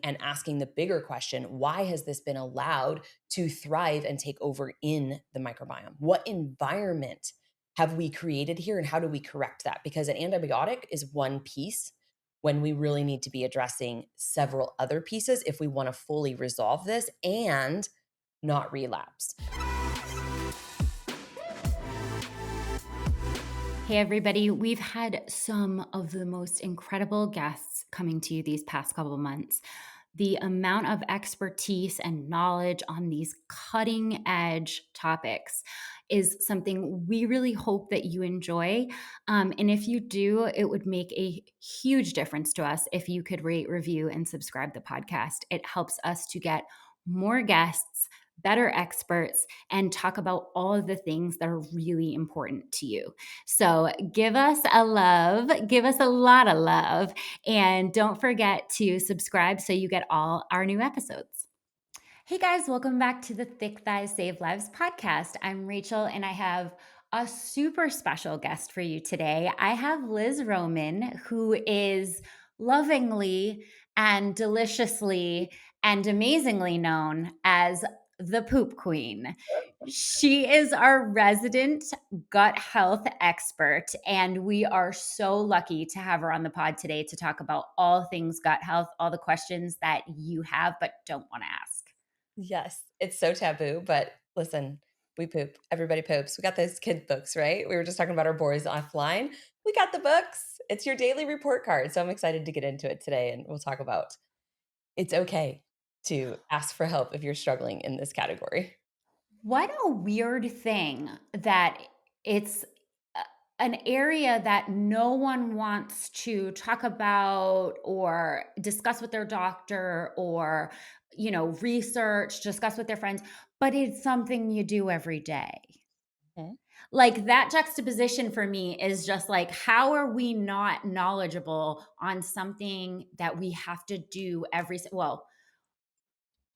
and asking the bigger question, why has this been allowed to thrive and take over in the microbiome? What environment have we created here and how do we correct that? Because an antibiotic is one piece when we really need to be addressing several other pieces if we want to fully resolve this and not relapse. Hey, everybody. We've had some of the most incredible guests coming to you these past couple of months. The amount of expertise and knowledge on these cutting edge topics is something we really hope that you enjoy. And if you do, it would make a huge difference to us if you could rate, review, and subscribe the podcast. It helps us to get more guests, better experts, and talk about all of the things that are really important to you. So give us a love, give us a lot of love, and don't forget to subscribe so you get all our new episodes. Hey guys, welcome back to the Thick Thighs Save Lives podcast. I'm Rachel and I have a super special guest for you today. I have Liz Roman, who is lovingly and deliciously and amazingly known as the Poop Queen. She is our resident gut health expert, and we are so lucky to have her on the pod today to talk about all things gut health, all the questions that you have but don't want to ask. Yes, it's so taboo, but listen, we poop. Everybody poops. We got those kid books, right? We were just talking about our boys offline. We got the books. It's your daily report card. So I'm excited to get into it today and we'll talk about it's okay to ask for help if you're struggling in this category. What a weird thing that it's an area that no one wants to talk about or discuss with their doctor or, research, discuss with their friends, but it's something you do every day. Mhm. Like that juxtaposition for me is just like, how are we not knowledgeable on something that we have to do well,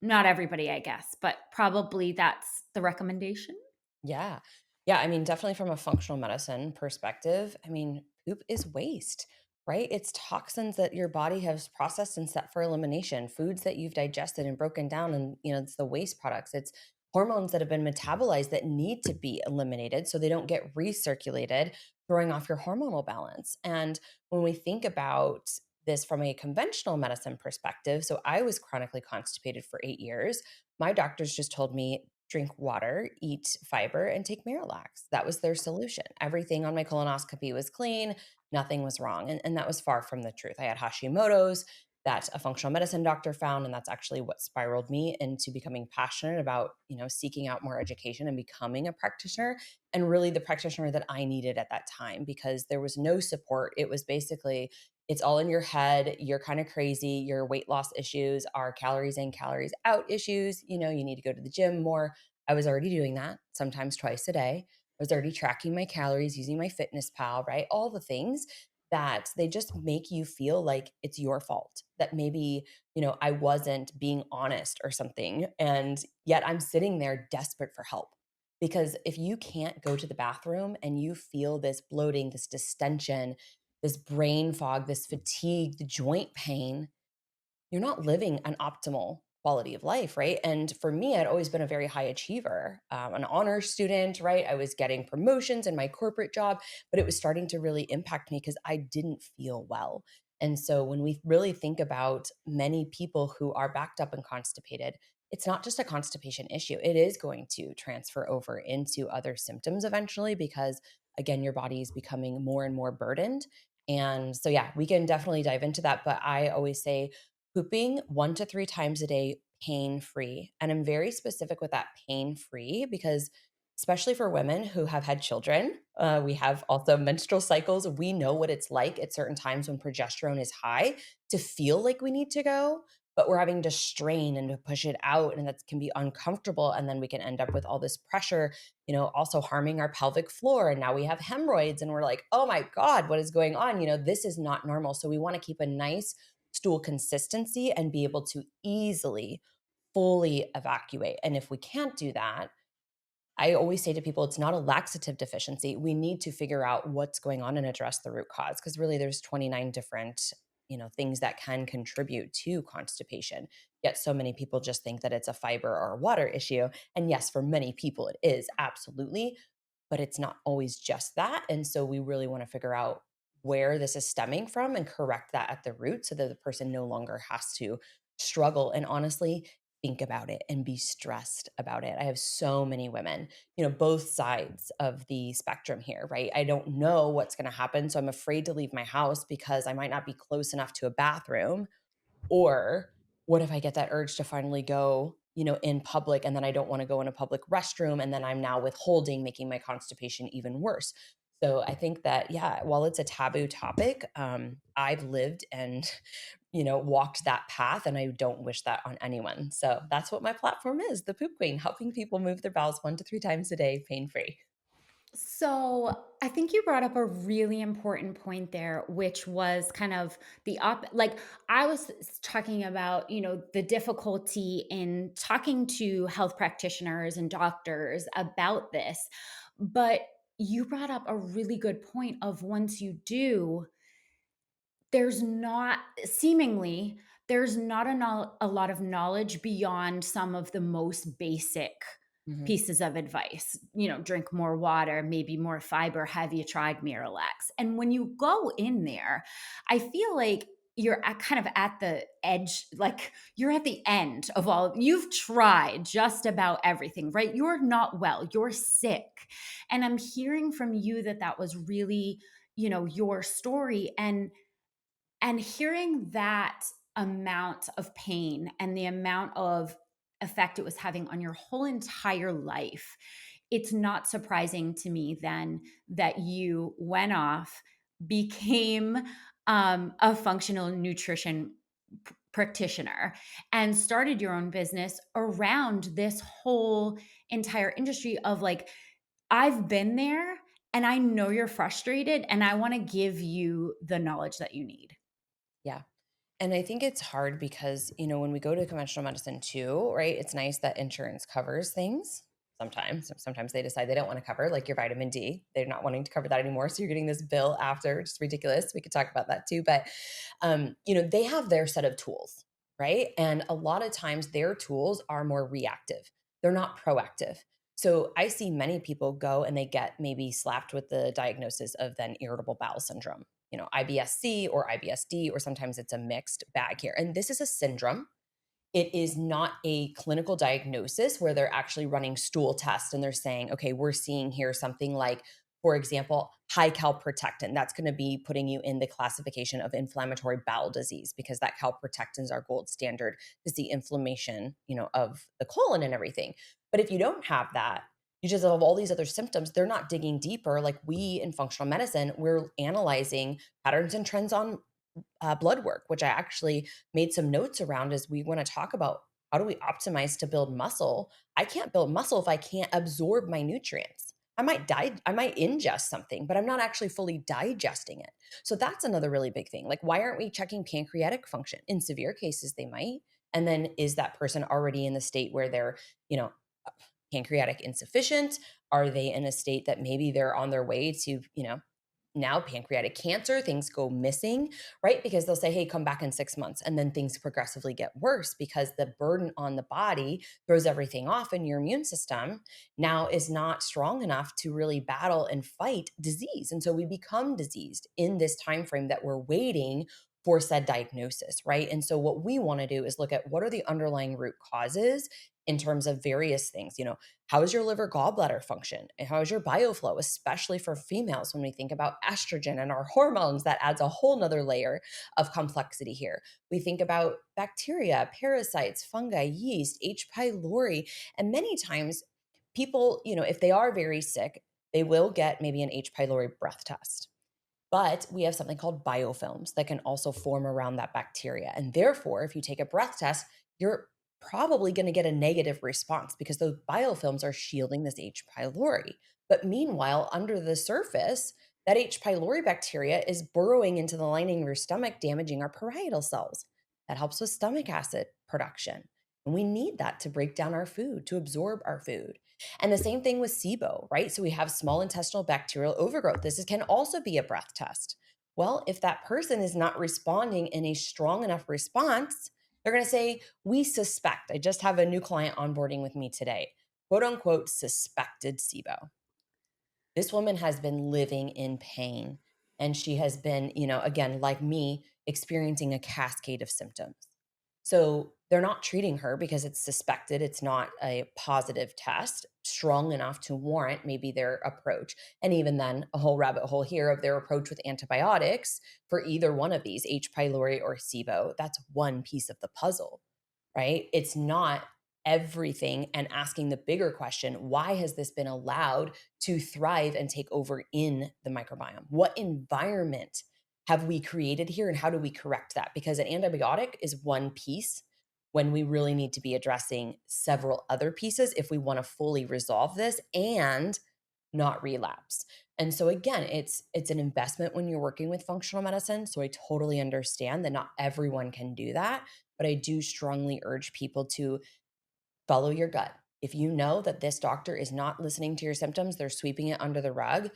not everybody, I guess, but probably that's the recommendation. Yeah. Yeah, I mean, definitely from a functional medicine perspective, I mean, poop is waste, right? It's toxins that your body has processed and set for elimination, foods that you've digested and broken down and, it's the waste products. It's hormones that have been metabolized that need to be eliminated so they don't get recirculated, throwing off your hormonal balance. And when we think about this from a conventional medicine perspective, so I was chronically constipated for 8 years. My doctors just told me drink water, eat fiber, and take Miralax. That was their solution. Everything on my colonoscopy was clean, nothing was wrong. And that was far from the truth. I had Hashimoto's that a functional medicine doctor found. And that's actually what spiraled me into becoming passionate about, seeking out more education and becoming a practitioner. And really the practitioner that I needed at that time because there was no support. It was basically, it's all in your head. You're kind of crazy. Your weight loss issues are calories in, calories out issues. You need to go to the gym more. I was already doing that sometimes twice a day. I was already tracking my calories using my fitness pal, right? All the things that they just make you feel like it's your fault that maybe, I wasn't being honest or something. And yet I'm sitting there desperate for help. Because if you can't go to the bathroom and you feel this bloating, this distension, this brain fog, this fatigue, the joint pain, you're not living an optimal quality of life, right? And for me, I'd always been a very high achiever, an honor student, right? I was getting promotions in my corporate job, but it was starting to really impact me because I didn't feel well. And so when we really think about many people who are backed up and constipated, it's not just a constipation issue. It is going to transfer over into other symptoms eventually because, again, your body is becoming more and more burdened. And so, yeah, we can definitely dive into that. But I always say, pooping 1 to 3 times a day pain-free, and I'm very specific with that pain-free because especially for women who have had children, we have also menstrual cycles. We know what it's like at certain times when progesterone is high to feel like we need to go, but we're having to strain and to push it out, and that can be uncomfortable, and then we can end up with all this pressure, also harming our pelvic floor, and now we have hemorrhoids, and we're like, "Oh my god, what is going on?" This is not normal, so we wanna keep a nice stool consistency and be able to easily fully evacuate. And if we can't do that, I always say to people, it's not a laxative deficiency. We need to figure out what's going on and address the root cause because really there's 29 different, things that can contribute to constipation. Yet so many people just think that it's a fiber or a water issue. And yes, for many people it is absolutely, but it's not always just that. And so we really want to figure out where this is stemming from and correct that at the root so that the person no longer has to struggle and honestly think about it and be stressed about it. I have so many women, both sides of the spectrum here, right? I don't know what's going to happen. So I'm afraid to leave my house because I might not be close enough to a bathroom. Or what if I get that urge to finally go, in public and then I don't want to go in a public restroom and then I'm now withholding, making my constipation even worse. So I think that, yeah, while it's a taboo topic, I've lived and, walked that path and I don't wish that on anyone. So that's what my platform is, the Poop Queen, helping people move their bowels 1 to 3 times a day, pain free. So, I think you brought up a really important point there, which was kind of like I was talking about, the difficulty in talking to health practitioners and doctors about this. But you brought up a really good point of once you do, there's not seemingly there's not a lot of knowledge beyond some of the most basic Mhm. pieces of advice. Drink more water, maybe more fiber. Have you tried Miralax? And when you go in there, I feel like you're kind of at the edge, like you're at the end of all. You've tried just about everything, right? You're not well, you're sick. And I'm hearing from you that that was really, your story. And hearing that amount of pain and the amount of effect it was having on your whole entire life, it's not surprising to me then that you went off, became a functional nutrition practitioner, and started your own business around this whole entire industry of like, I've been there and I know you're frustrated and I want to give you the knowledge that you need. Yeah. And I think it's hard because, when we go to conventional medicine too, right? It's nice that insurance covers things sometimes. Sometimes they decide they don't want to cover, like your vitamin D. They're not wanting to cover that anymore. So you're getting this bill after, which is ridiculous. We could talk about that too. But, they have their set of tools, right? And a lot of times their tools are more reactive, they're not proactive. So I see many people go and they get maybe slapped with the diagnosis of then irritable bowel syndrome, IBS-C or IBS-D, or sometimes it's a mixed bag here. And this is a syndrome. It is not a clinical diagnosis where they're actually running stool tests and they're saying, okay, we're seeing here something like, for example, high calprotectin. That's going to be putting you in the classification of inflammatory bowel disease because that calprotectin is our gold standard to see inflammation, of the colon and everything. But if you don't have that, you just have all these other symptoms, they're not digging deeper. Like we in functional medicine, we're analyzing patterns and trends on blood work, which I actually made some notes around as we want to talk about how do we optimize to build muscle. I can't build muscle if I can't absorb my nutrients. I might ingest something, but I'm not actually fully digesting it. So that's another really big thing. Like, why aren't we checking pancreatic function? In severe cases, they might. And then is that person already in the state where they're, you know, pancreatic insufficient? Are they in a state that maybe they're on their way to, now pancreatic cancer, things go missing, right? Because they'll say, hey, come back in 6 months. And then things progressively get worse because the burden on the body throws everything off, and your immune system now is not strong enough to really battle and fight disease. And so we become diseased in this time frame that we're waiting for said diagnosis, right? And so what we want to do is look at what are the underlying root causes in terms of various things. How is your liver gallbladder function? And how is your bioflow, especially for females when we think about estrogen and our hormones? That adds a whole nother layer of complexity here. We think about bacteria, parasites, fungi, yeast, H. pylori, and many times people, if they are very sick, they will get maybe an H. pylori breath test. But we have something called biofilms that can also form around that bacteria. And therefore, if you take a breath test, you're probably going to get a negative response because those biofilms are shielding this H. pylori. But meanwhile, under the surface, that H. pylori bacteria is burrowing into the lining of your stomach, damaging our parietal cells. That helps with stomach acid production. And we need that to break down our food, to absorb our food. And the same thing with SIBO, right? So we have small intestinal bacterial overgrowth. Can also be a breath test. Well, if that person is not responding in a strong enough response, they're going to say, "We suspect." I just have a new client onboarding with me today, quote unquote, suspected SIBO. This woman has been living in pain, and she has been, again, like me, experiencing a cascade of symptoms. So they're not treating her because it's suspected, it's not a positive test strong enough to warrant maybe their approach. And even then, a whole rabbit hole here of their approach with antibiotics for either one of these, H. pylori or SIBO. That's one piece of the puzzle, right? It's not everything. And asking the bigger question, why has this been allowed to thrive and take over in the microbiome? What environment have we created here, and how do we correct that? Because an antibiotic is one piece when we really need to be addressing several other pieces if we want to fully resolve this and not relapse. And so again, it's an investment when you're working with functional medicine. So I totally understand that not everyone can do that, but I do strongly urge people to follow your gut. If you know that this doctor is not listening to your symptoms, they're sweeping it under the rug,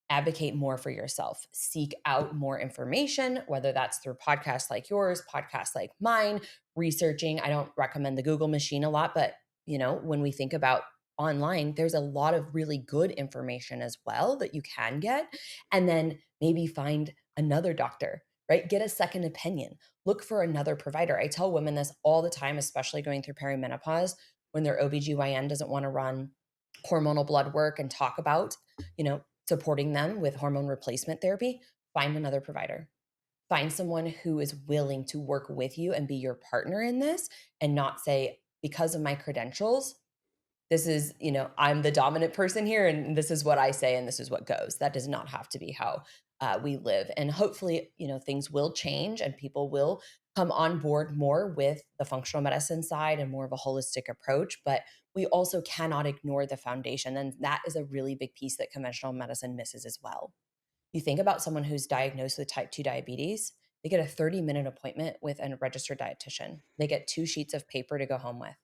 advocate more for yourself. Seek out more information, whether that's through podcasts like yours, podcasts like mine, researching. I don't recommend the Google machine a lot, but when we think about online, there's a lot of really good information as well that you can get. And then maybe find another doctor, right? Get a second opinion. Look for another provider. I tell women this all the time, especially going through perimenopause, when their OBGYN doesn't want to run hormonal blood work and talk about, supporting them with hormone replacement therapy, find another provider. Find someone who is willing to work with you and be your partner in this, and not say, because of my credentials, this is, I'm the dominant person here and this is what I say and this is what goes. That does not have to be how we live. And hopefully, things will change and people will come on board more with the functional medicine side and more of a holistic approach. But we also cannot ignore the foundation. And that is a really big piece that conventional medicine misses as well. You think about someone who's diagnosed with type 2 diabetes, they get a 30-minute appointment with a registered dietitian. They get 2 sheets of paper to go home with.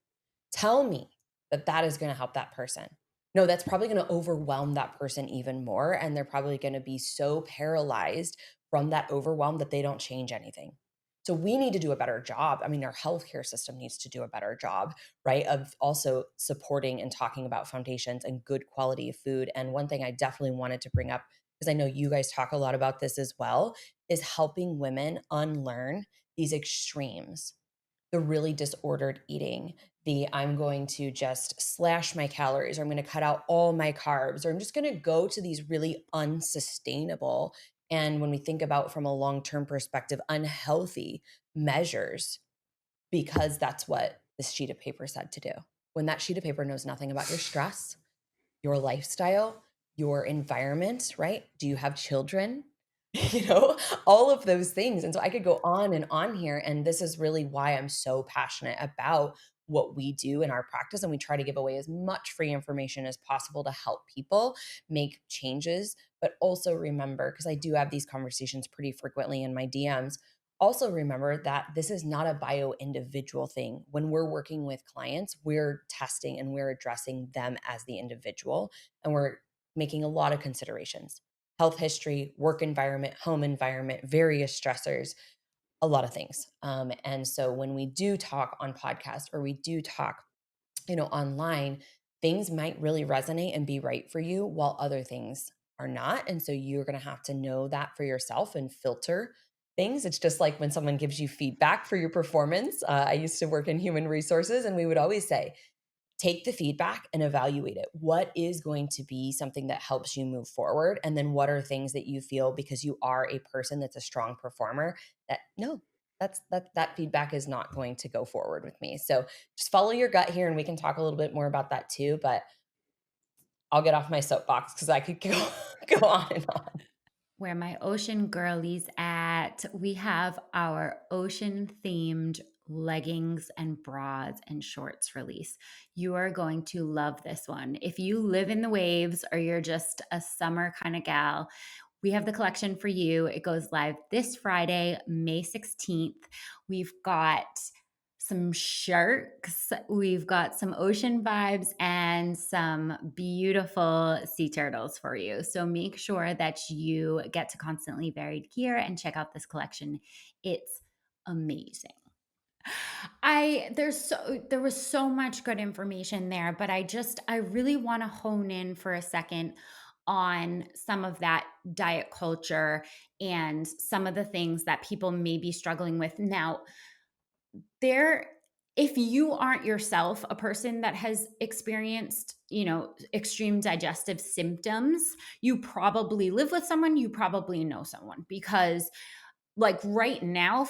Tell me that that is gonna help that person. No, that's probably gonna overwhelm that person even more, and they're probably gonna be so paralyzed from that overwhelm that they don't change anything. So we need to do a better job. I mean, our healthcare system needs to do a better job, right, of also supporting and talking about foundations and good quality of food. And one thing I definitely wanted to bring up, because I know you guys talk a lot about this as well, is helping women unlearn these extremes, the really disordered eating, the I'm going to just slash my calories, or I'm going to cut out all my carbs, or I'm just going to go to these really unsustainable, and when we think about from a long-term perspective, unhealthy measures, because that's what this sheet of paper said to do. When that sheet of paper knows nothing about your stress, your lifestyle, your environment, right? Do you have children? All of those things. And so I could go on and on here. And this is really why I'm so passionate about what we do in our practice. And we try to give away as much free information as possible to help people make changes. But also remember, because I do have these conversations pretty frequently in my DMs, also remember that this is not a bio individual thing. When we're working with clients, we're testing and we're addressing them as the individual, and we're making a lot of considerations: health history, work environment, home environment, various stressors, a lot of things. And so when we do talk on podcast or we do talk, online, things might really resonate and be right for you while other things are not. And so you're going to have to know that for yourself and filter things. It's just like when someone gives you feedback for your performance. I used to work in human resources, and we would always say, take the feedback and evaluate it. What is going to be something that helps you move forward? And then what are things that you feel, because you are a person that's a strong performer, that no, that feedback is not going to go forward with me. So just follow your gut here, and we can talk a little bit more about that too. But I'll get off my soapbox because I could go go on and on. Where my ocean girlies at, we have our ocean themed leggings and bras and shorts release. You are going to love this one. If you live in the waves or you're just a summer kind of gal, we have the collection for you. It goes live this Friday, May 16th. We've got some sharks, we've got some ocean vibes, and some beautiful sea turtles for you. So make sure that you get to Constantly Varied Gear and check out this collection. It's amazing. There was so much good information there, but I really want to hone in for a second on some of that diet culture and some of the things that people may be struggling with. Now, there if you aren't yourself a person that has experienced, extreme digestive symptoms, you probably live with someone, you probably know someone, because like right now,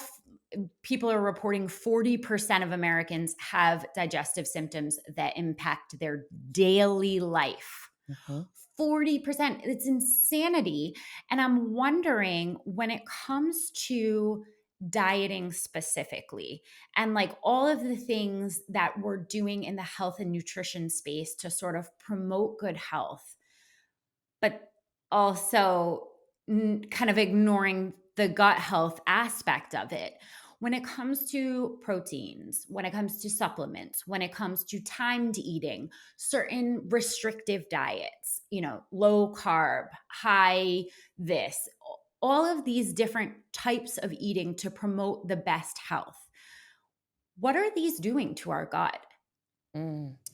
people are reporting 40% of Americans have digestive symptoms that impact their daily life. Mhm. 40%. It's insanity. And I'm wondering, when it comes to dieting specifically, and like all of the things that we're doing in the health and nutrition space to sort of promote good health, but also kind of ignoring the gut health aspect of it. When it comes to proteins, when it comes to supplements, when it comes to timed eating, certain restrictive diets, low carb, high this, all of these different types of eating to promote the best health. What are these doing to our gut?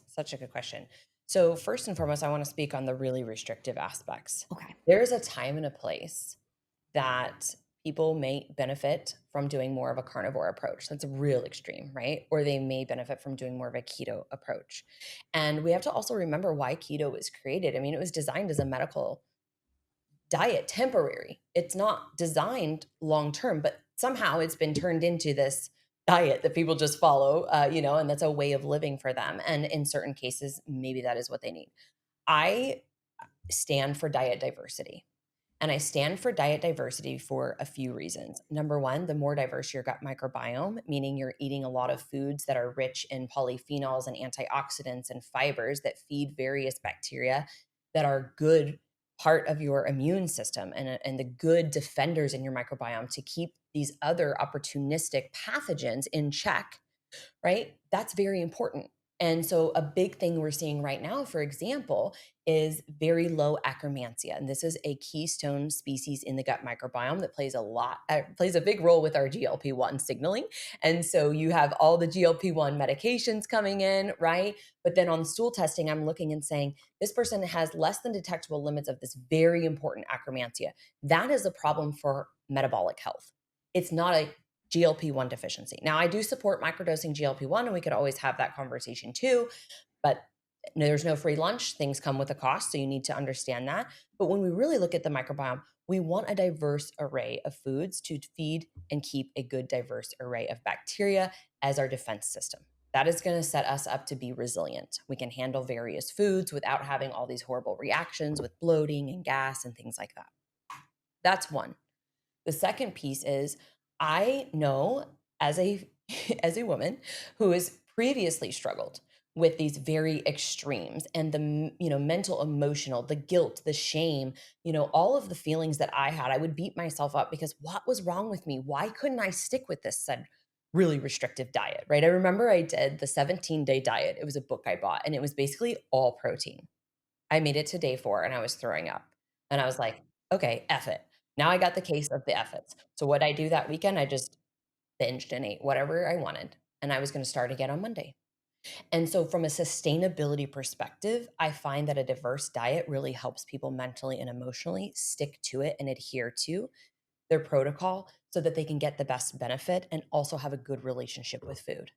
Such a good question. So, first and foremost, I want to speak on the really restrictive aspects. Okay. There's a time and a place that people may benefit from doing more of a carnivore approach. That's real extreme, right? Or they may benefit from doing more of a keto approach. And we have to also remember why keto was created. I mean, it was designed as a medical diet, temporary. It's not designed long term, but somehow it's been turned into this diet that people just follow, and that's a way of living for them. And in certain cases, maybe that is what they need. I stand for diet diversity. And I stand for diet diversity for a few reasons. Number one, the more diverse your gut microbiome, meaning you're eating a lot of foods that are rich in polyphenols and antioxidants and fibers that feed various bacteria that are good part of your immune system and the good defenders in your microbiome to keep these other opportunistic pathogens in check, right? That's very important. And so, a big thing we're seeing right now, for example, is very low Akkermansia. And this is a keystone species in the gut microbiome that plays a big role with our GLP-1 signaling. And so, you have all the GLP-1 medications coming in, right? But then on stool testing, I'm looking and saying, this person has less than detectable limits of this very important Akkermansia. That is a problem for metabolic health. It's not a GLP-1 deficiency. Now, I do support microdosing GLP-1, and we could always have that conversation too, but there's no free lunch. Things come with a cost, so you need to understand that. But when we really look at the microbiome, we want a diverse array of foods to feed and keep a good diverse array of bacteria as our defense system. That is going to set us up to be resilient. We can handle various foods without having all these horrible reactions with bloating and gas and things like that. That's one. The second piece is I know as a as a woman who has previously struggled with these very extremes and the mental emotional, the guilt, the shame, all of the feelings that I had. I would beat myself up because what was wrong with me? Why couldn't I stick with this said really restrictive diet, right? I remember I did the 17-day diet. It was a book I bought and it was basically all protein. I made it to day 4 and I was throwing up. And I was like, "Okay, F it." Now I got the case of the F it's. So what I do that weekend, I just binged and ate whatever I wanted, and I was gonna start again on Monday. And so from a sustainability perspective, I find that a diverse diet really helps people mentally and emotionally stick to it and adhere to their protocol so that they can get the best benefit and also have a good relationship with food,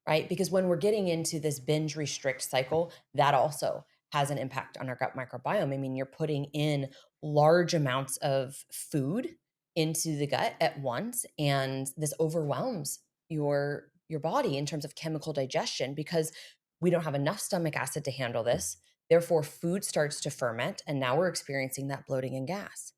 right? Because when we're getting into this binge restrict cycle, that also has an impact on our gut microbiome. I mean, you're putting in large amounts of food into the gut at once, and this overwhelms your body in terms of chemical digestion because we don't have enough stomach acid to handle this. Therefore, food starts to ferment, and now we're experiencing that bloating and gas.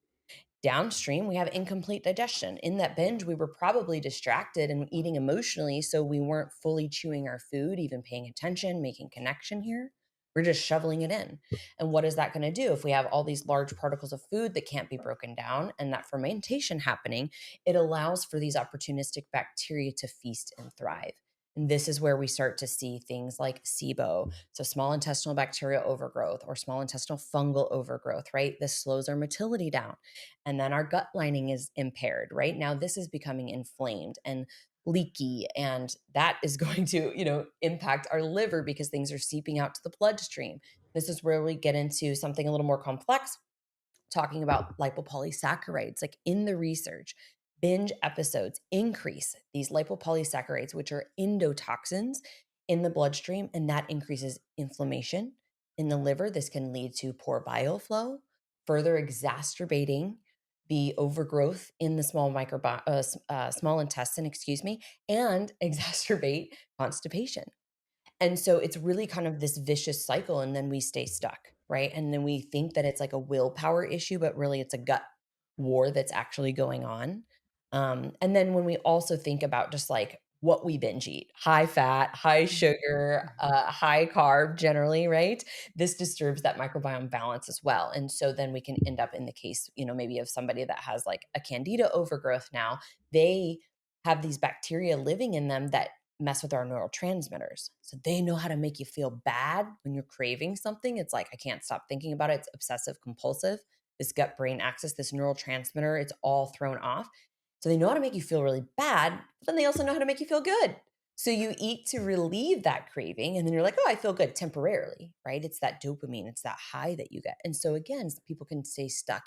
Downstream, we have incomplete digestion. In that binge, we were probably distracted and eating emotionally, so we weren't fully chewing our food, even paying attention, making connection here. We're just shoveling it in. And what is that going to do? If we have all these large particles of food that can't be broken down and that fermentation happening, it allows for these opportunistic bacteria to feast and thrive. And this is where we start to see things like SIBO, so small intestinal bacterial overgrowth or small intestinal fungal overgrowth, right? This slows our motility down. And then our gut lining is impaired, right? Now this is becoming inflamed and leaky, and that is going to, impact our liver because things are seeping out to the bloodstream. This is where we get into something a little more complex, talking about lipopolysaccharides. Like in the research, binge episodes increase these lipopolysaccharides, which are endotoxins in the bloodstream, and that increases inflammation in the liver. This can lead to poor bile flow, further exacerbating the overgrowth in the small intestine, excuse me, and exacerbate constipation. And so it's really kind of this vicious cycle, and then we stay stuck, right? And then we think that it's like a willpower issue, but really it's a gut war that's actually going on. And then when we also think about just like what we binge eat, high fat, high sugar, high carb generally, right? This disturbs that microbiome balance as well. And so then we can end up in the case, maybe of somebody that has like a candida overgrowth now. They have these bacteria living in them that mess with our neurotransmitters. So they know how to make you feel bad when you're craving something. It's like, I can't stop thinking about it. It's obsessive compulsive. This gut brain axis, this neurotransmitter, it's all thrown off. So they know how to make you feel really bad, but then they also know how to make you feel good. So you eat to relieve that craving, and then you're like, oh, I feel good temporarily, right? It's that dopamine, it's that high that you get. And so again, people can stay stuck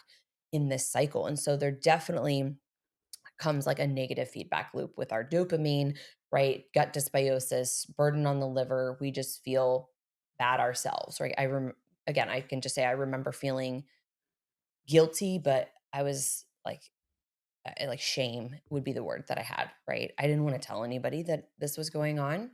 in this cycle. And so they're definitely comes like a negative feedback loop with our dopamine, right? Gut dysbiosis, burden on the liver. We just feel bad ourselves, right? Again, I can just say I remember feeling guilty, but I was like shame would be the word that I had, right? I didn't want to tell anybody that this was going on.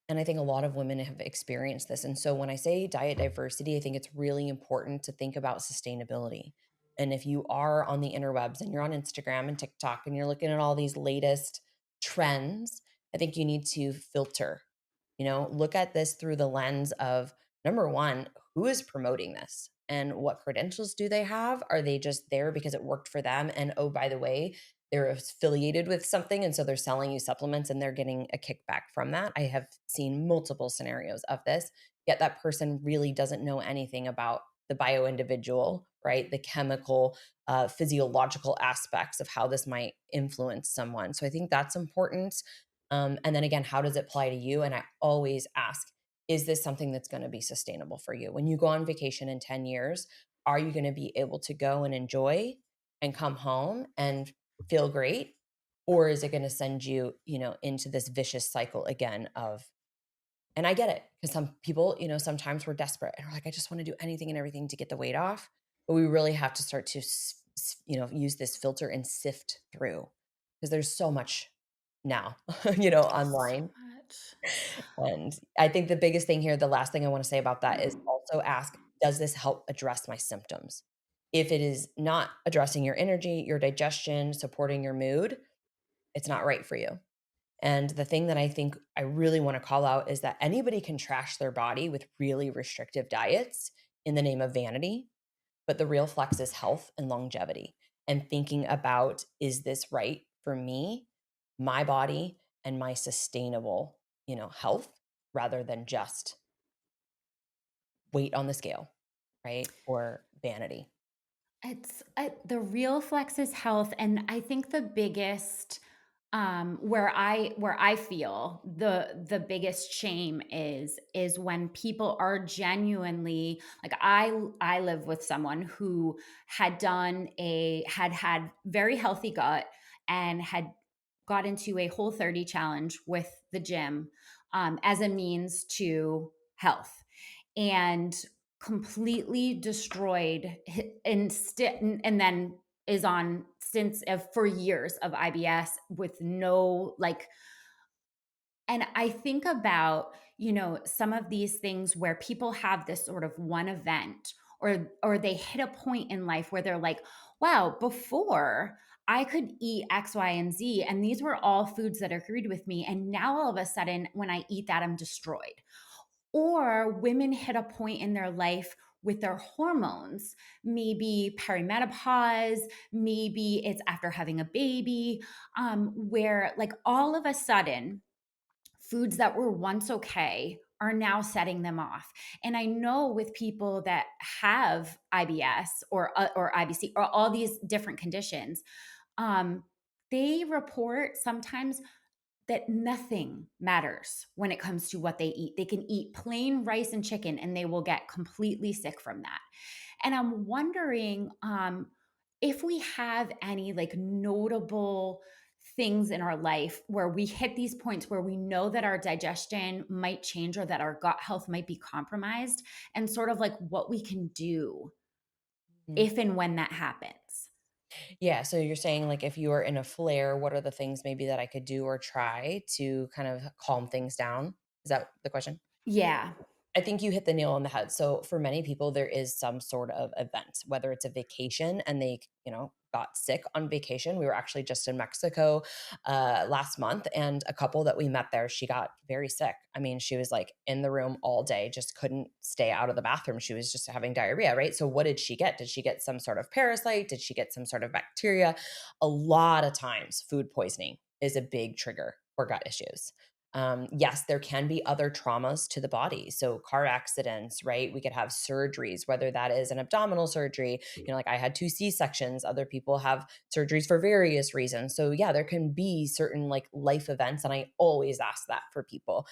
And I think a lot of women have experienced this. And so when I say diet diversity, I think it's really important to think about sustainability. And if you are on the interwebs and you're on Instagram and TikTok and you're looking at all these latest trends, I think you need to filter, look at this through the lens of number one, who is promoting this and what credentials do they have? Are they just there because it worked for them? And oh, by the way, they're affiliated with something, and so they're selling you supplements and they're getting a kickback from that. I have seen multiple scenarios of this, yet that person really doesn't know anything about the bio individual, right? The chemical, physiological aspects of how this might influence someone. So I think that's important. And then again, how does it apply to you? And I always ask, is this something that's going to be sustainable for you? When you go on vacation in 10 years, are you going to be able to go and enjoy and come home and feel great? Or is it going to send you, into this vicious cycle again of, and I get it, because some people, sometimes we're desperate and we're like, I just want to do anything and everything to get the weight off. But we really have to start to, use this filter and sift through, because there's so much now, So online. much. And I think the biggest thing here, the last thing I want to say about that is also ask, does this help address my symptoms? If it is not addressing your energy, your digestion, supporting your mood, it's not right for you. And the thing that I think I really want to call out is that anybody can trash their body with really restrictive diets in the name of vanity, but the real flex is health and longevity, and thinking about, is this right for me, my body, and my sustainable, health, rather than just weight on the scale, right? Or vanity. It's the real flex is health, and I think the biggest where I feel the biggest shame is when people are genuinely like I live with someone who had very healthy gut and had got into a Whole30 challenge with the gym as a means to health, and completely destroyed and then is on stints of for years of IBS with no like. And I think about, some of these things where people have this sort of one event, or they hit a point in life where they're like, wow, before I could eat X, Y, and Z, and these were all foods that agreed with me. And now all of a sudden, when I eat that, I'm destroyed. Or women hit a point in their life with their hormones, maybe perimenopause, maybe it's after having a baby, where like all of a sudden, foods that were once okay are now setting them off. And I know with people that have IBS or IBC or all these different conditions, um, they report sometimes that nothing matters when it comes to what they eat. They can eat plain rice and chicken and they will get completely sick from that. And I'm wondering if we have any like notable things in our life where we hit these points where we know that our digestion might change or that our gut health might be compromised, and sort of like what we can do if and when that happens. Yeah, so you're saying, like, if you are in a flare, what are the things maybe that I could do or try to kind of calm things down? Is that the question? Yeah, I think you hit the nail on the head. So for many people, there is some sort of event, whether it's a vacation and they, got sick on vacation. We were actually just in Mexico last month, and a couple that we met there, she got very sick. I mean, she was like in the room all day, just couldn't stay out of the bathroom. She was just having diarrhea, right? So what did she get? Did she get some sort of parasite? Did she get some sort of bacteria? A lot of times, food poisoning is a big trigger for gut issues. Yes, there can be other traumas to the body. So, car accidents, right? We could have surgeries, whether that is an abdominal surgery, like I had two C-sections, other people have surgeries for various reasons. So, yeah, there can be certain like life events. And I always ask that for people.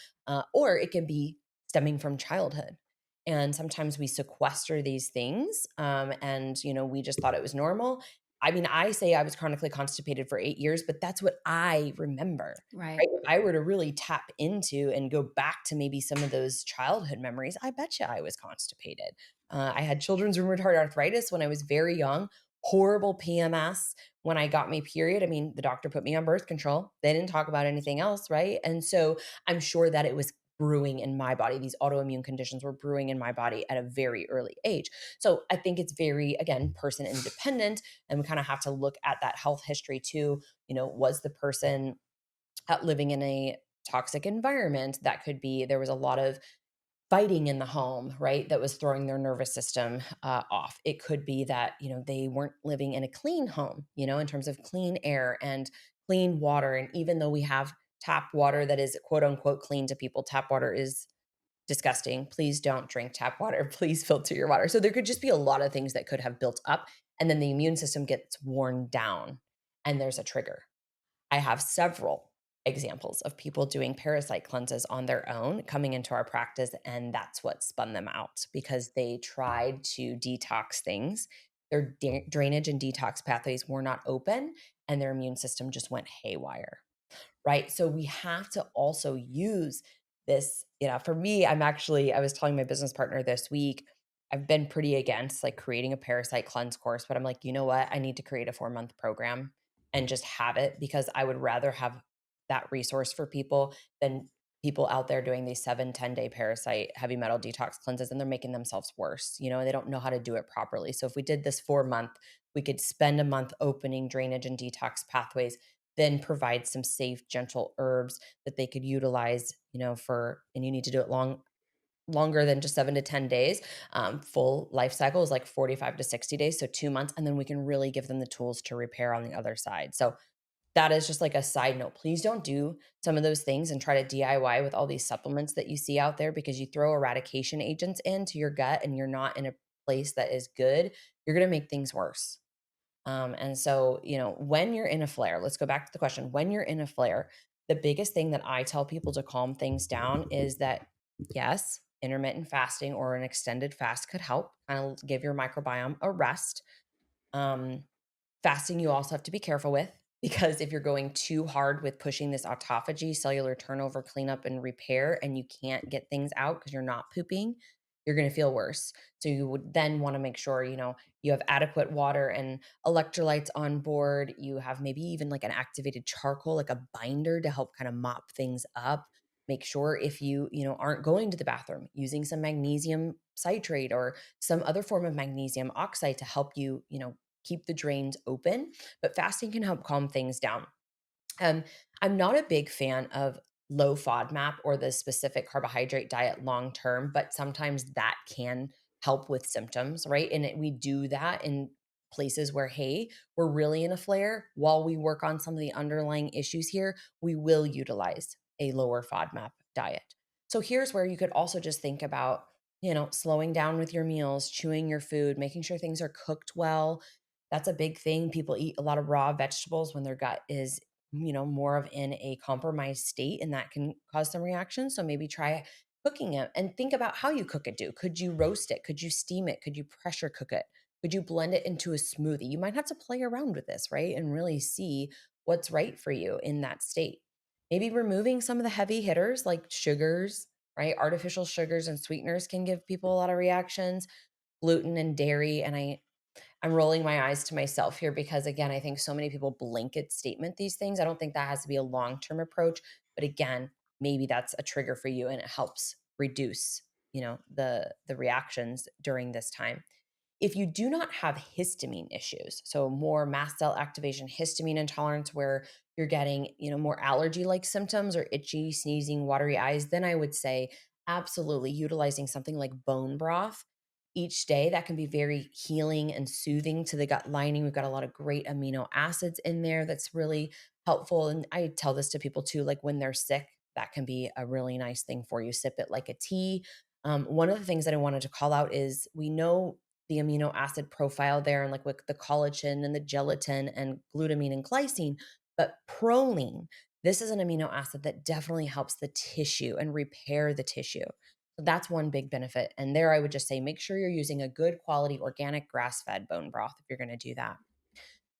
Or it can be stemming from childhood. And sometimes we sequester these things. We just thought it was normal. I mean, I say I was chronically constipated for 8 years, but that's what I remember. right. Right? If I were to really tap into and go back to maybe some of those childhood memories, I bet you I was constipated. I had children's rheumatoid arthritis when I was very young, horrible PMS when I got my period. I mean, the doctor put me on birth control. They didn't talk about anything else, right? And so I'm sure that it was brewing in my body. These autoimmune conditions were brewing in my body at a very early age. So I think it's very, again, person independent. And we kind of have to look at that health history too. Was the person living in a toxic environment? That could be there was a lot of fighting in the home, right? That was throwing their nervous system off. It could be that, they weren't living in a clean home, in terms of clean air and clean water. And even though we have tap water that is quote unquote clean to people, tap water is disgusting. Please don't drink tap water. Please filter your water. So there could just be a lot of things that could have built up. And then the immune system gets worn down and there's a trigger. I have several examples of people doing parasite cleanses on their own coming into our practice, and that's what spun them out because they tried to detox things. Their drainage and detox pathways were not open, and their immune system just went haywire, right? So we have to also use this. For me, I was telling my business partner this week, I've been pretty against like creating a parasite cleanse course, but I'm like, you know what? I need to create a 4-month program and just have it because I would rather have that resource for people than people out there doing these 7-10 day parasite heavy metal detox cleanses and they're making themselves worse, and they don't know how to do it properly. So if we did this 4-month, we could spend a month opening drainage and detox pathways, then provide some safe, gentle herbs that they could utilize, and you need to do it longer than just 7 to 10 days. Full life cycle is like 45 to 60 days, so 2 months, and then we can really give them the tools to repair on the other side. So that is just like a side note. Please don't do some of those things and try to DIY with all these supplements that you see out there because you throw eradication agents into your gut and you're not in a place that is good. You're going to make things worse. And so, when you're in a flare, let's go back to the question. When you're in a flare, the biggest thing that I tell people to calm things down is that, yes, intermittent fasting or an extended fast could help kind of give your microbiome a rest. Um, Fasting, you also have to be careful with because if you're going too hard with pushing this autophagy, cellular turnover, cleanup, and repair, and you can't get things out because you're not pooping, you're going to feel worse. So you would then want to make sure, you have adequate water and electrolytes on board. You have maybe even like an activated charcoal, like a binder to help kind of mop things up. Make sure if you aren't going to the bathroom, using some magnesium citrate or some other form of magnesium oxide to help you keep the drains open, but fasting can help calm things down. Um, I'm not a big fan of low FODMAP or the specific carbohydrate diet long term, but sometimes that can help with symptoms, right? And we do that in places where, hey, we're really in a flare. While we work on some of the underlying issues here, we will utilize a lower FODMAP diet. So here's where you could also just think about, slowing down with your meals, chewing your food, making sure things are cooked well. That's a big thing. People eat a lot of raw vegetables when their gut is, more of in a compromised state, and that can cause some reactions. So maybe try cooking it and think about how you cook it. Could you roast it? Could you steam it? Could you pressure cook it? Could you blend it into a smoothie? You might have to play around with this, right? And really see what's right for you in that state. Maybe removing some of the heavy hitters like sugars, right? Artificial sugars and sweeteners can give people a lot of reactions, gluten and dairy. And I'm rolling my eyes to myself here because again, I think so many people blanket statement these things. I don't think that has to be a long-term approach, but again, maybe that's a trigger for you and it helps reduce, the reactions during this time. If you do not have histamine issues, so more mast cell activation, histamine intolerance, where you're getting, more allergy-like symptoms or itchy, sneezing, watery eyes, then I would say absolutely utilizing something like bone broth each day. That can be very healing and soothing to the gut lining. We've got a lot of great amino acids in there that's really helpful. And I tell this to people too, like when they're sick, that can be a really nice thing for you. Sip it like a tea. One of the things that I wanted to call out is we know the amino acid profile there and like with the collagen and the gelatin and glutamine and glycine, but proline, this is an amino acid that definitely helps the tissue and repair the tissue. So that's one big benefit. And there I would just say make sure you're using a good quality organic grass-fed bone broth if you're going to do that.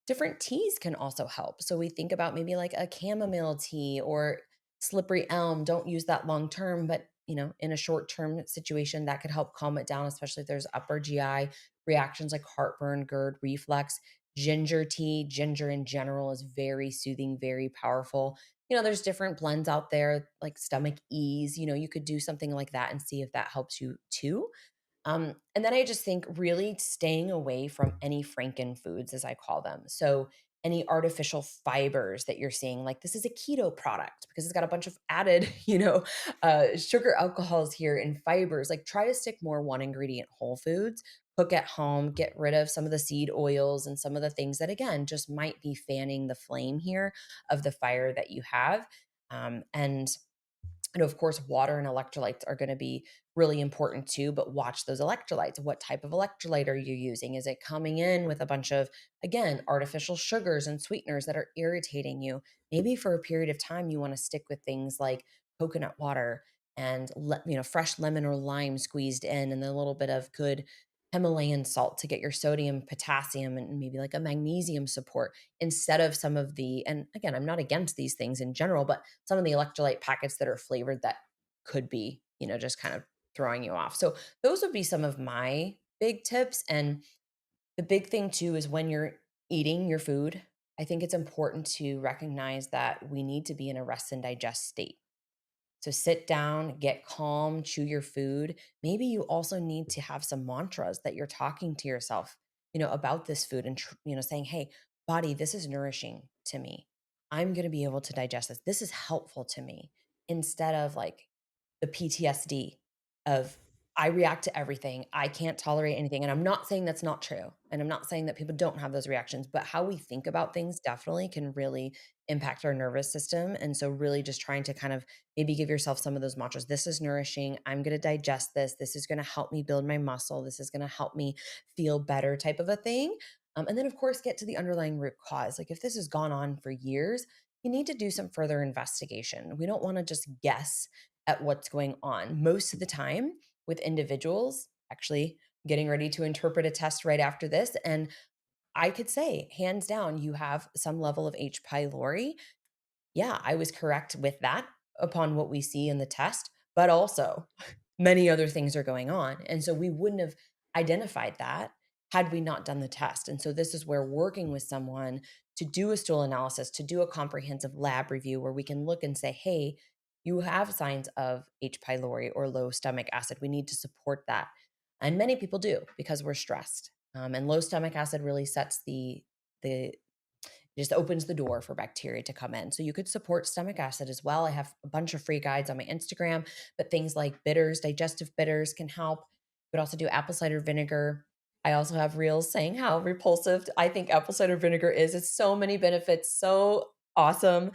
Different teas can also help. So we think about maybe like a chamomile tea or slippery elm. Don't use that long term, but in a short term situation, that could help calm it down, especially if there's upper GI reactions like heartburn, GERD, reflux. Ginger tea, ginger in general is very soothing, very powerful. There's different blends out there like stomach ease. You could do something like that and see if that helps you too. And then I just think really staying away from any Franken foods, as I call them. So any artificial fibers that you're seeing, like this is a keto product because it's got a bunch of added, sugar alcohols here and fibers. Like try to stick more one ingredient whole foods, cook at home, get rid of some of the seed oils and some of the things that again just might be fanning the flame here of the fire that you have. And of course, water and electrolytes are going to be really important too, but watch those electrolytes. What type of electrolyte are you using? Is it coming in with a bunch of, again, artificial sugars and sweeteners that are irritating you? Maybe for a period of time, you want to stick with things like coconut water and, fresh lemon or lime squeezed in, and then a little bit of good Himalayan salt to get your sodium, potassium, and maybe like a magnesium support instead of some of the, and again, I'm not against these things in general, but some of the electrolyte packets that are flavored that could be, just kind of throwing you off. So those would be some of my big tips. And the big thing too is when you're eating your food, I think it's important to recognize that we need to be in a rest and digest state. So sit down, get calm, chew your food. Maybe you also need to have some mantras that you're talking to yourself, about this food and, saying, hey, body, this is nourishing to me. I'm going to be able to digest this. This is helpful to me instead of like the PTSD of I react to everything. I can't tolerate anything. And I'm not saying that's not true. And I'm not saying that people don't have those reactions, but how we think about things definitely can really impact our nervous system. And so, really, just trying to kind of maybe give yourself some of those mantras. This is nourishing. I'm going to digest this. This is going to help me build my muscle. This is going to help me feel better, type of a thing. And then, of course, get to the underlying root cause. Like if this has gone on for years, you need to do some further investigation. We don't want to just guess at what's going on. Most of the time, with individuals, actually, getting ready to interpret a test right after this. And I could say, hands down, you have some level of H. pylori. Yeah, I was correct with that upon what we see in the test, but also many other things are going on. And so we wouldn't have identified that had we not done the test. And so this is where working with someone to do a stool analysis, to do a comprehensive lab review where we can look and say, hey, you have signs of H. pylori or low stomach acid. We need to support that. And many people do because we're stressed. And low stomach acid really sets the just opens the door for bacteria to come in. So you could support stomach acid as well. I have a bunch of free guides on my Instagram, but things like bitters, digestive bitters can help. You could also do apple cider vinegar. I also have reels saying how repulsive I think apple cider vinegar is. It's so many benefits, so awesome.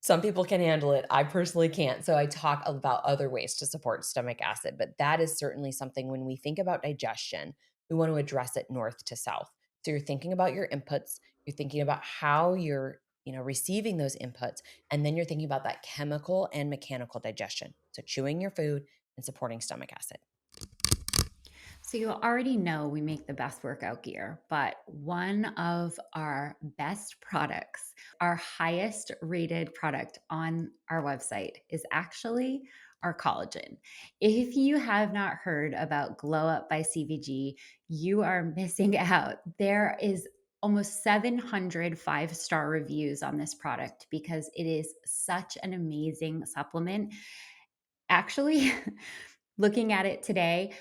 Some people can handle it. I personally can't. So I talk about other ways to support stomach acid, but that is certainly something when we think about digestion, we want to address it north to south. So you're thinking about your inputs, you're thinking about how you're, receiving those inputs, and then you're thinking about that chemical and mechanical digestion. So chewing your food and supporting stomach acid. So, you already know we make the best workout gear, but one of our best products, our highest rated product on our website, is actually our collagen. If you have not heard about Glow Up by CVG, you are missing out. There is almost 700 five-star reviews on this product because it is such an amazing supplement. Actually, looking at it today,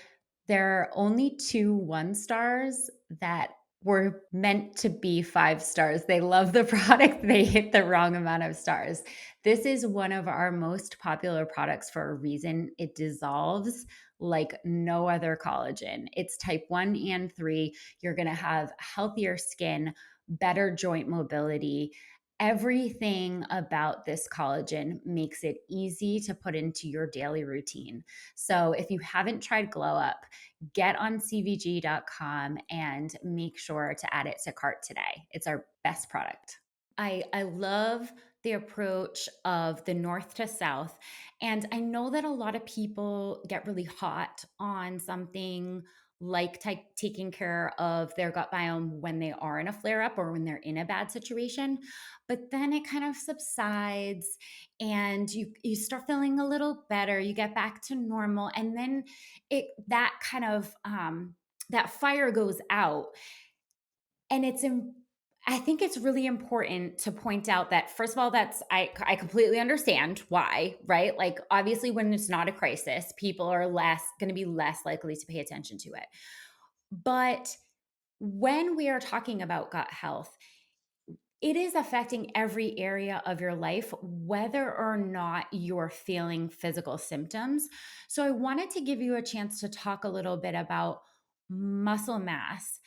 there are only 2 one-stars that were meant to be 5 stars. They love the product, they hit the wrong amount of stars. This is one of our most popular products for a reason. It dissolves like no other collagen. It's type 1 and 3. You're gonna have healthier skin, better joint mobility. Everything about this collagen makes it easy to put into your daily routine. So if you haven't tried Glow Up, get on cvg.com and make sure to add it to cart today. It's our best product. I love the approach of the north to south. And I know that a lot of people get really hot on something like taking care of their gut biome when they are in a flare up or when they're in a bad situation. But then it kind of subsides and you start feeling a little better. You get back to normal. And then that kind of that fire goes out and I think it's really important to point out that first of all, I completely understand why, right? Like obviously when it's not a crisis, people are less going to be less likely to pay attention to it. But when we are talking about gut health, it is affecting every area of your life, whether or not you're feeling physical symptoms. So, I wanted to give you a chance to talk a little bit about muscle mass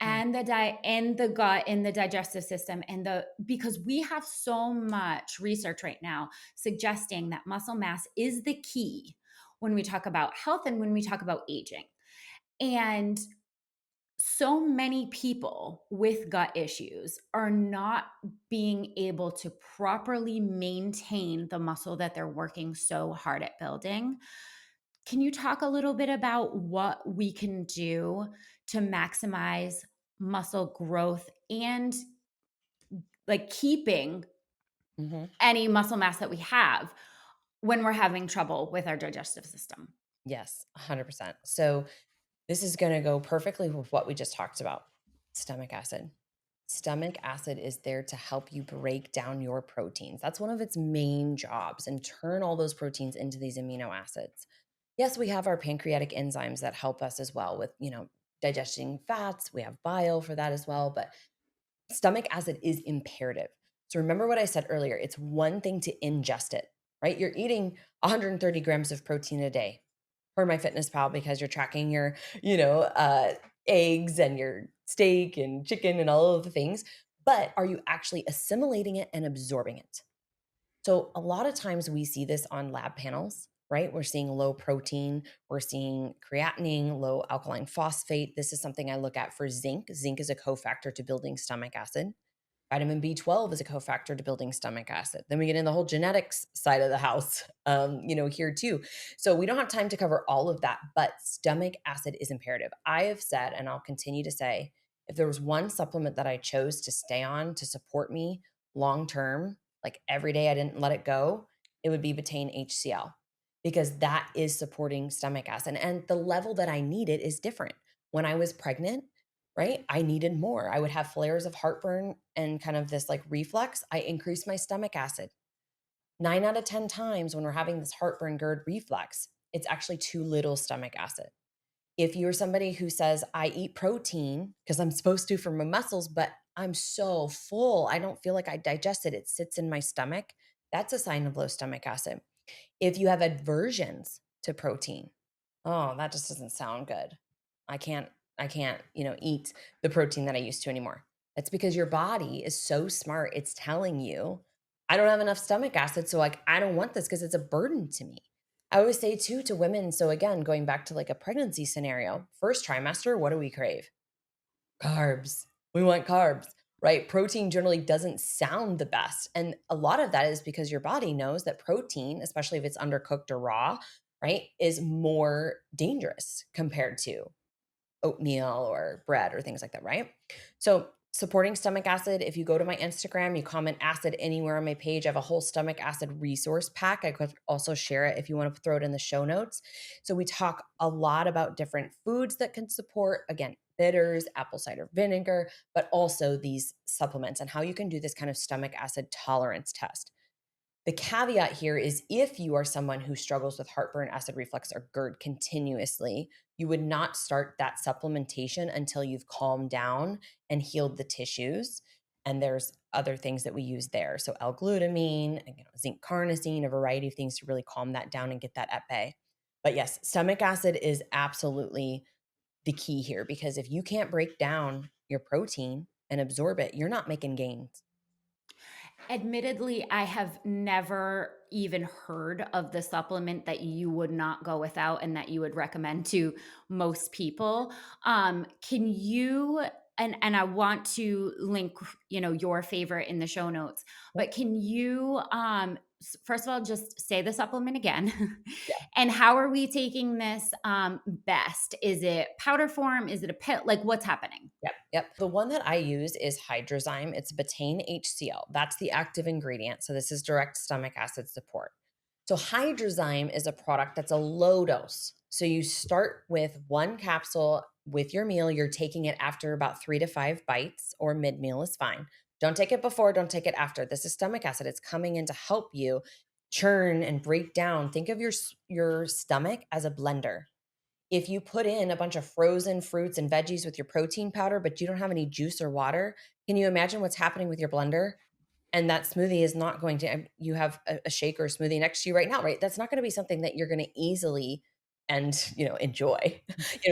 Mm. and the diet and the gut and the digestive system because we have so much research right now suggesting that muscle mass is the key when we talk about health and when we talk about aging. And so many people with gut issues are not being able to properly maintain the muscle that they're working so hard at building. Can you talk a little bit about what we can do to maximize muscle growth and like keeping Mhm. any muscle mass that we have when we're having trouble with our digestive system? Yes, 100%. So this is going to go perfectly with what we just talked about, stomach acid. Stomach acid is there to help you break down your proteins. That's one of its main jobs and turn all those proteins into these amino acids. Yes, we have our pancreatic enzymes that help us as well with, digesting fats. We have bile for that as well, but stomach acid is imperative. So remember what I said earlier, it's one thing to ingest it, right? You're eating 130 grams of protein a day per my fitness pal because you're tracking your, eggs and your steak and chicken and all of the things. But are you actually assimilating it and absorbing it? So a lot of times we see this on lab panels, right? We're seeing low protein, we're seeing creatinine, low alkaline phosphate. This is something I look at for zinc. Zinc is a cofactor to building stomach acid. Vitamin B12 is a cofactor to building stomach acid. Then we get in the whole genetics side of the house, here too. So we don't have time to cover all of that, but stomach acid is imperative. I have said, and I'll continue to say, if there was one supplement that I chose to stay on to support me long term, like every day I didn't let it go, it would be Betaine HCL because that is supporting stomach acid. And the level that I need it is different. When I was pregnant, right? I needed more. I would have flares of heartburn and kind of this like reflux. I increased my stomach acid. 9 out of 10 times when we're having this heartburn GERD reflux, it's actually too little stomach acid. If you're somebody who says, I eat protein because I'm supposed to for my muscles, but I'm so full, I don't feel like I digest it, it sits in my stomach, that's a sign of low stomach acid. If you have aversions to protein, oh, that just doesn't sound good. I can't I can't, eat the protein that I used to anymore. That's because your body is so smart. It's telling you, I don't have enough stomach acid, so, like, I don't want this because it's a burden to me. I always say too to women, so again, going back to, like, a pregnancy scenario, first trimester, what do we crave? Carbs. We want carbs, right? Protein generally doesn't sound the best, and a lot of that is because your body knows that protein, especially if it's undercooked or raw, right, is more dangerous compared to oatmeal or bread or things like that, right? So, supporting stomach acid, if you go to my Instagram, you comment acid anywhere on my page, I have a whole stomach acid resource pack. I could also share it if you want to throw it in the show notes. So, we talk a lot about different foods that can support, again, bitters, apple cider vinegar, but also these supplements and how you can do this kind of stomach acid tolerance test. The caveat here is if you are someone who struggles with heartburn, acid reflux, or GERD continuously, you would not start that supplementation until you've calmed down and healed the tissues. And there's other things that we use there. So L-glutamine, and, zinc carnosine, a variety of things to really calm that down and get that at bay. But yes, stomach acid is absolutely the key here because if you can't break down your protein and absorb it, you're not making gains. Admittedly, I have never even heard of the supplement that you would not go without and that you would recommend to most people. Can you and I want to link, your favorite in the show notes, but can you first of all just say the supplement again? And how are we taking this best? Is it powder form? Is it a pill? Like what's happening? Yep, yep. The one that I use is Hydrozyme. It's Betaine HCL. That's the active ingredient. So this is direct stomach acid support. So Hydrozyme is a product that's a low dose. So you start with one capsule with your meal. You're taking it after about 3 to 5 bites, or mid meal is fine. Don't take it before, don't take it after. This is stomach acid. It's coming in to help you churn and break down. Think of your stomach as a blender. If you put in a bunch of frozen fruits and veggies with your protein powder, but you don't have any juice or water, can you imagine what's happening with your blender? And that smoothie is not going to you have a shake or a smoothie next to you right now, right? That's not gonna be something that you're gonna easily and, enjoy,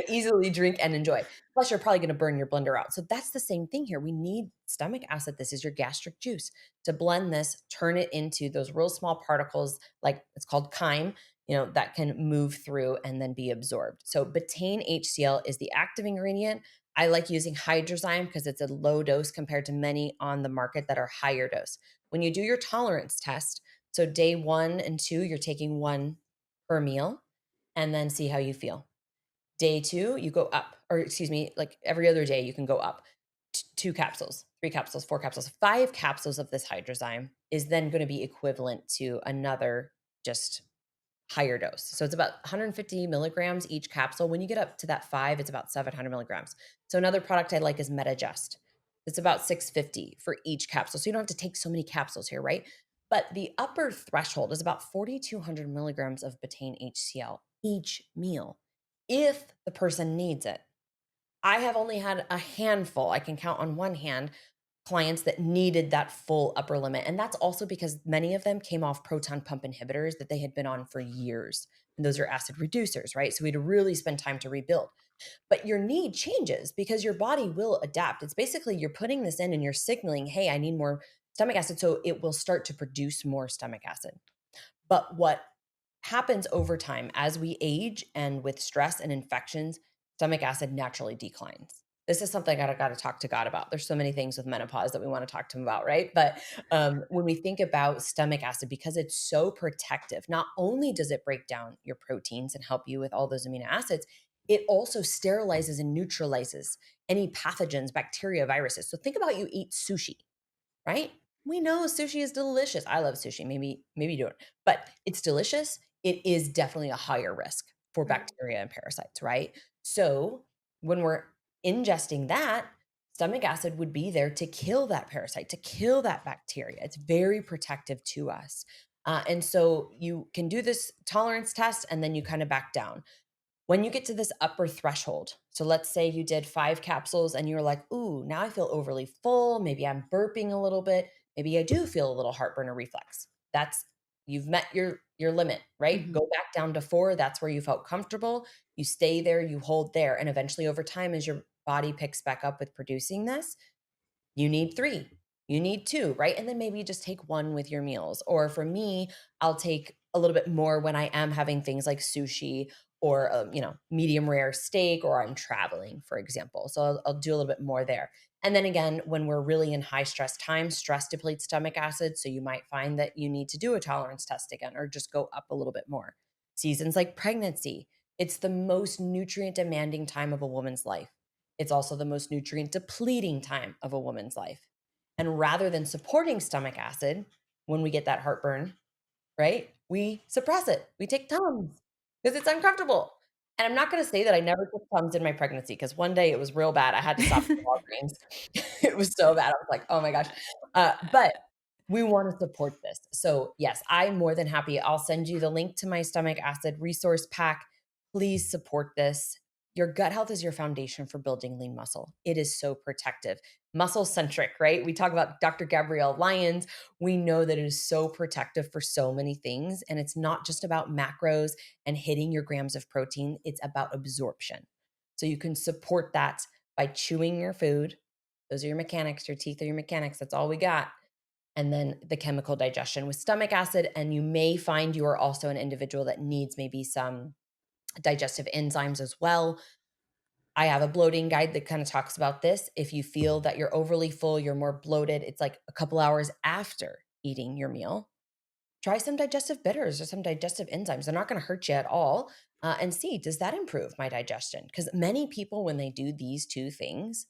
easily drink and enjoy. Plus, you're probably gonna burn your blender out. So that's the same thing here. We need stomach acid. This is your gastric juice to blend this, turn it into those real small particles, like it's called chyme, that can move through and then be absorbed. So betaine HCl is the active ingredient. I like using Hydrozyme because it's a low dose compared to many on the market that are higher dose. When you do your tolerance test, so day 1 and 2, you're taking one per meal and then see how you feel. Day 2, you go up, or excuse me, like every other day, you can go up 2 capsules, 3 capsules, 4 capsules, 5 capsules of this Hydrozyme is then going to be equivalent to another just higher dose. So it's about 150 milligrams each capsule. When you get up to that 5, it's about 700 milligrams. So another product I like is Medigest. It's about 650 for each capsule. So you don't have to take so many capsules here, right? But the upper threshold is about 4,200 milligrams of betaine HCl each meal if the person needs it. I have only had a handful, I can count on one hand, clients that needed that full upper limit. And that's also because many of them came off proton pump inhibitors that they had been on for years. And those are acid reducers, right? So we had to really spend time to rebuild. But your need changes because your body will adapt. It's basically you're putting this in and you're signaling, hey, I need more stomach acid. So it will start to produce more stomach acid. But what happens over time as we age and with stress and infections, stomach acid naturally declines. This is something I gotta talk to God about. There's so many things with menopause that we wanna talk to him about, right? But, when we think about stomach acid, because it's so protective, not only does it break down your proteins and help you with all those amino acids, it also sterilizes and neutralizes any pathogens, bacteria, viruses. So think about you eat sushi, right? We know sushi is delicious. I love sushi. Maybe you don't, but it's delicious. It is definitely a higher risk for bacteria and parasites, right? So when we're ingesting that, stomach acid would be there to kill that parasite, to kill that bacteria. It's very protective to us. And so you can do this tolerance test and then you kind of back down. When you get to this upper threshold, so let's say you did 5 capsules and you're like, ooh, now I feel overly full. Maybe I'm burping a little bit. Maybe I do feel a little heartburn or reflex. That's you've met your limit, right? Mhm. Go back down to 4. That's where you felt comfortable. You stay there, you hold there. And eventually over time, as your body picks back up with producing this, you need 3. You need 2, right? And then maybe you just take 1 with your meals. Or for me, I'll take a little bit more when I am having things like sushi or, medium rare steak, or I'm traveling, for example. So I'll do a little bit more there. And then again, when we're really in high stress times, stress depletes stomach acid. So you might find that you need to do a tolerance test again or just go up a little bit more. Seasons like pregnancy, it's the most nutrient demanding time of a woman's life. It's also the most nutrient depleting time of a woman's life. And rather than supporting stomach acid when we get that heartburn, right? We suppress it. We take Tums because it's uncomfortable. And I'm not gonna say that I never took Tums in my pregnancy, because one day it was real bad. I had to stop at Walgreens. It was so bad. I was like, "Oh my gosh." But we wanna support this. So, yes, I'm more than happy. I'll send you the link to my stomach acid resource pack. Please support this. Your gut health is your foundation for building lean muscle. It is so protective. Muscle centric, right? We talk about Dr. Gabrielle Lyons. We know that it is so protective for so many things. And it's not just about macros and hitting your grams of protein, it's about absorption. So you can support that by chewing your food. Those are your mechanics. Your teeth are your mechanics. That's all we got. And then the chemical digestion with stomach acid. And you may find you are also an individual that needs maybe some digestive enzymes as well. I have a bloating guide that kind of talks about this. If you feel that you're overly full, you're more bloated, it's like a couple hours after eating your meal. Try some digestive bitters or some digestive enzymes. They're not going to hurt you at all. And see, does that improve my digestion? Because many people, when they do these two things,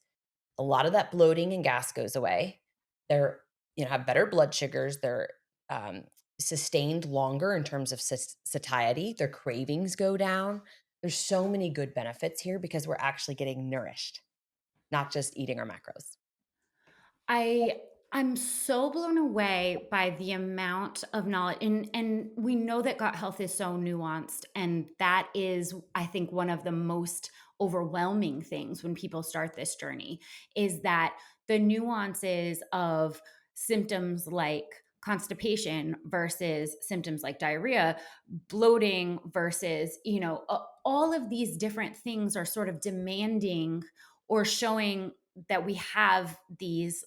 a lot of that bloating and gas goes away. They're, have better blood sugars. They're um, sustained longer in terms of satiety. Their cravings go down. There's so many good benefits here because we're actually getting nourished, not just eating our macros. I I'm so blown away by the amount of knowledge, and we know that gut health is so nuanced, and that is, I think, one of the most overwhelming things when people start this journey is that the nuances of symptoms like constipation versus symptoms like diarrhea, bloating versus, all of these different things are sort of demanding or showing that we have these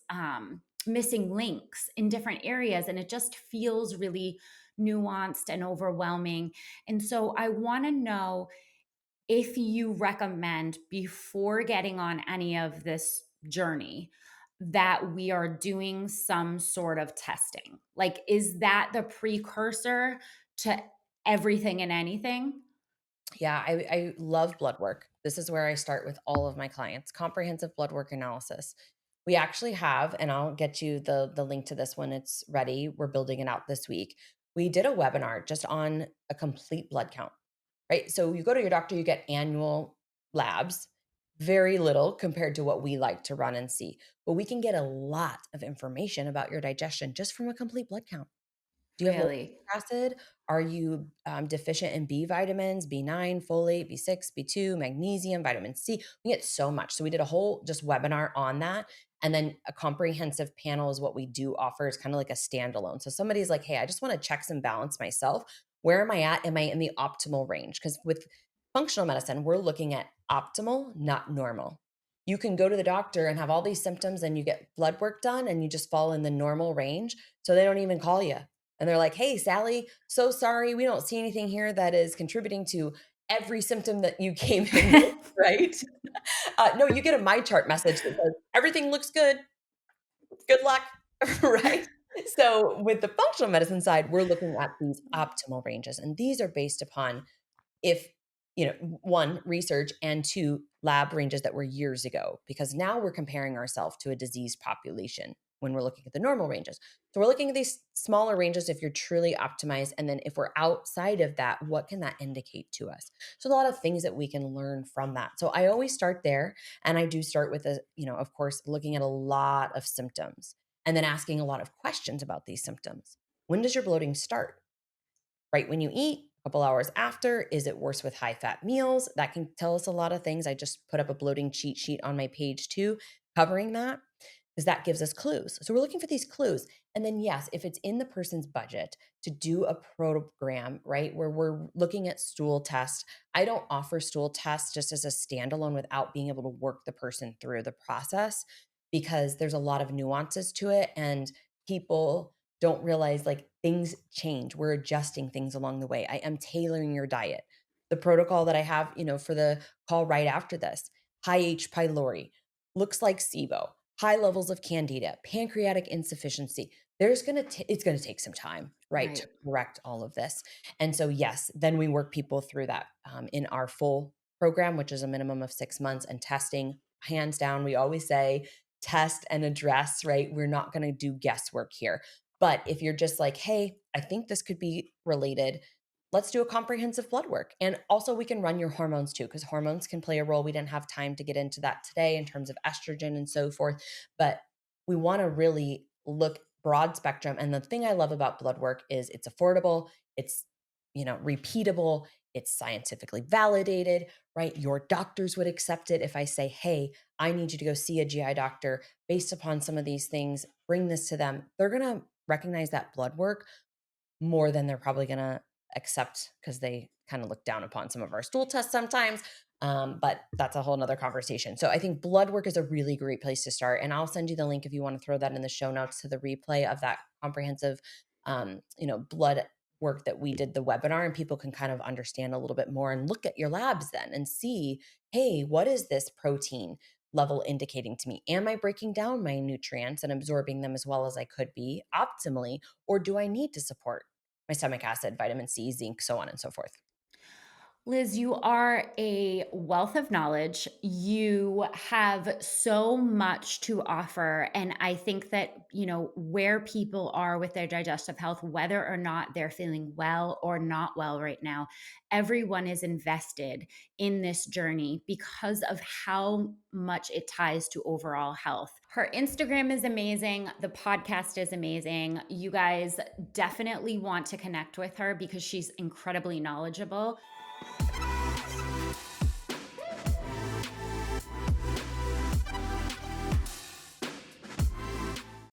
missing links in different areas, and it just feels really nuanced and overwhelming. And so I want to know if you recommend, before getting on any of this journey, that we are doing some sort of testing. Like, is that the precursor to everything and anything? Yeah, I love blood work. This is where I start with all of my clients, comprehensive blood work analysis. We actually have, and I'll get you the link to this when it's ready. We're building it out this week. We did a webinar just on a complete blood count, right? So you go to your doctor, you get annual labs, very little compared to what we like to run and see. But we can get a lot of information about your digestion just from a complete blood count. Do you have low Really? acid? Are you deficient in B vitamins, B9, folate, B6, B2, magnesium, vitamin C? We get so much. So we did a whole just webinar on that. And then a comprehensive panel is what we do offer. It's kind of like a standalone. So somebody's like, hey, I just want to check some balance myself. Where am I at? Am I in the optimal range? Because with functional medicine, we're looking at optimal, not normal. You can go to the doctor and have all these symptoms and you get blood work done and you just fall in the normal range. So they don't even call you and they're like, "Hey, Sally, so sorry. We don't see anything here that is contributing to every symptom that you came in with," right? No, you get a My Chart message that says, "Everything looks good. Good luck," right? So with the functional medicine side, we're looking at these optimal ranges, and these are based upon if one, research, and two, lab ranges that were years ago, because now we're comparing ourselves to a diseased population when we're looking at the normal ranges. So we're looking at these smaller ranges if you're truly optimized, and then if we're outside of that, what can that indicate to us? So a lot of things that we can learn from that. So I always start there, and I do start with of course, looking at a lot of symptoms and then asking a lot of questions about these symptoms. When does your bloating start? Right when you eat, a couple hours after? Is it worse with high fat meals? That can tell us a lot of things. I just put up a bloating cheat sheet on my page too, covering that, because that gives us clues. So we're looking for these clues. And then, yes, if it's in the person's budget to do a program, right, where we're looking at stool tests, I don't offer stool tests just as a standalone without being able to work the person through the process. because there's a lot of nuances to it and people don't realize like things change. We're adjusting things along the way. I am tailoring your diet. The protocol that I have, for the call right after this, high H. pylori, looks like SIBO, high levels of candida, pancreatic insufficiency. It's gonna take some time, right, to Right. correct all of this. And so, yes, then we work people through that in our full program, which is a minimum of 6 months, and testing. Hands down, we always say test and address, right? We're not going to do guesswork here. But if you're just like, hey, I think this could be related, let's do a comprehensive blood work. And also, we can run your hormones too, because hormones can play a role. We didn't have time to get into that today in terms of estrogen and so forth. But we want to really look broad spectrum. And the thing I love about blood work is it's affordable, it's repeatable, it's scientifically validated, right? Your doctors would accept it if I say, hey, I need you to go see a GI doctor based upon some of these things, bring this to them. They're going to recognize that blood work more than they're probably going to accept because they kind of look down upon some of our stool tests sometimes. But that's a whole nother conversation. So I think blood work is a really great place to start. And I'll send you the link if you want to throw that in the show notes to the replay of that comprehensive, blood work that we did the webinar, and people can kind of understand a little bit more and look at your labs then and see, hey, what is this protein level indicating to me? Am I breaking down my nutrients and absorbing them as well as I could be optimally? Or do I need to support my stomach acid, vitamin C, zinc, so on and so forth? Liz, you are a wealth of knowledge. You have so much to offer. And I think that, where people are with their digestive health, whether or not they're feeling well or not well right now, everyone is invested in this journey because of how much it ties to overall health. Her Instagram is amazing. The podcast is amazing. You guys definitely want to connect with her because she's incredibly knowledgeable.